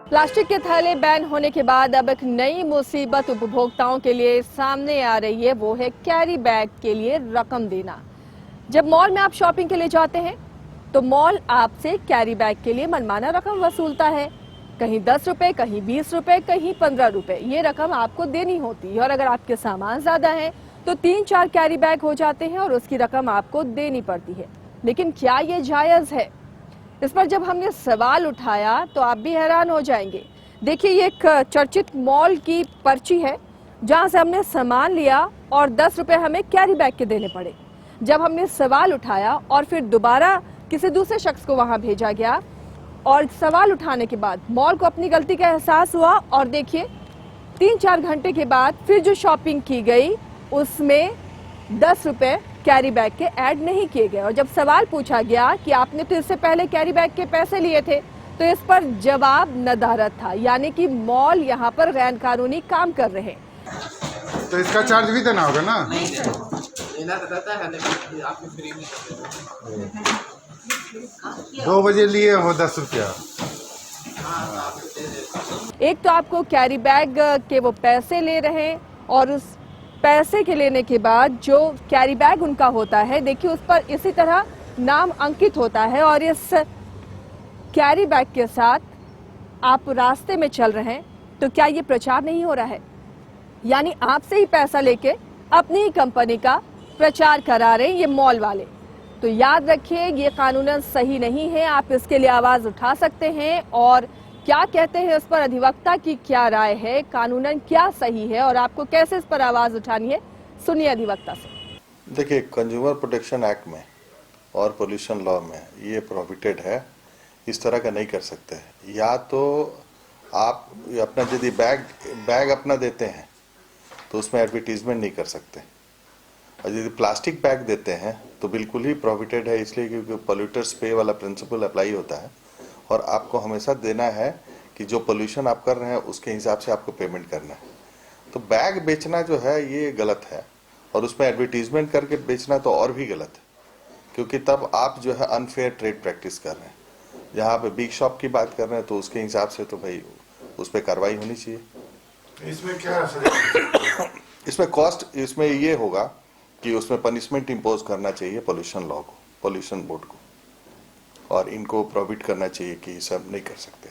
Plastic के थैले ban होने के बाद अब एक नई मुसीबत उपभोक्ताओं के लिए सामने आ रही है। वो है कैरी बैग के लिए रकम देना। जब मॉल में आप शॉपिंग के लिए जाते हैं तो मॉल आपसे कैरी बैग के लिए मनमाना रकम वसूलता है। कहीं 10 रुपए, कहीं 20 रुपए, कहीं 15 रुपए, ये रकम आपको देनी होती है। और अगर आपके सामान ज्यादा है तो 3-4 कैरी बैग हो जाते हैं और उसकी रकम आपको देनी पड़ती है। लेकिन क्या ये जायज है? इस पर जब हमने सवाल उठाया तो आप भी हैरान हो जाएंगे। देखिए, ये एक चर्चित मॉल की पर्ची है जहां से हमने सामान लिया और 10 रुपए हमें कैरी बैग के देने पड़े। जब हमने सवाल उठाया और फिर दोबारा किसी दूसरे शख्स को वहां भेजा गया और सवाल उठाने के बाद मॉल को अपनी गलती का एहसास हुआ और देखिए 3-4 घंटे के बाद फिर जो शॉपिंग की गई उसमें 10 रुपए कैरी बैग के ऐड नहीं किए गए। और जब सवाल पूछा गया कि आपने तो इससे पहले कैरी बैग के पैसे लिए थे, तो इस पर जवाब नदारद था, यानी कि मॉल यहाँ पर गैर कानूनी काम कर रहे हैं। तो इसका चार्ज भी देना होगा ना? लेना तो रहता है लेकिन आपको फ्री में कर देते हैं। 2 बजे लिए हो 10 रुपया। एक तो आपको कैरी बैग के वो पैसे ले रहे हैं और उस पैसे के लेने के बाद जो कैरी बैग उनका होता है, देखिए उस पर इसी तरह नाम अंकित होता है। और इस कैरी बैग के साथ आप रास्ते में चल रहे हैं तो क्या ये प्रचार नहीं हो रहा है? यानी आपसे ही पैसा लेके अपनी ही कंपनी का प्रचार करा रहे हैं ये मॉल वाले। तो याद रखिए, ये कानूनन सही नहीं है। आप इसके लिए आवाज उठा सकते हैं। और क्या कहते हैं उस पर अधिवक्ता की क्या राय है, कानूनन क्या सही है और आपको कैसे इस पर आवाज उठानी है, सुनिए अधिवक्ता से। देखिए, कंज्यूमर प्रोटेक्शन एक्ट में और पोल्यूशन लॉ में ये प्रोहिबिटेड है। इस तरह का नहीं कर सकते। या तो आप अपना यदि बैग अपना देते हैं तो उसमें एडवर्टीजमेंट नहीं कर सकते, और यदि प्लास्टिक बैग देते हैं तो बिल्कुल ही प्रोहिबिटेड है, इसलिए क्योंकि पोल्यूटर्स पे वाला प्रिंसिपल अप्लाई होता है और आपको हमेशा देना है कि जो पोल्यूशन आप कर रहे हैं उसके हिसाब से आपको पेमेंट करना है। तो बैग बेचना जो है ये गलत है, और उसमें एडवर्टीजमेंट करके बेचना तो और भी गलत है, क्योंकि तब आप जो है अनफेयर ट्रेड प्रैक्टिस कर रहे हैं। जहाँ पे बिग शॉप की बात कर रहे हैं तो उसके हिसाब से तो भाई उस पर कार्रवाई होनी चाहिए। इसमें क्या सजा? इसमें कॉस्ट, इसमें ये होगा कि उसमें पनिशमेंट इम्पोज करना चाहिए पोल्यूशन लॉ को, पोल्यूशन बोर्ड को, और इनको प्रोहिबिट करना चाहिए कि सब नहीं कर सकते।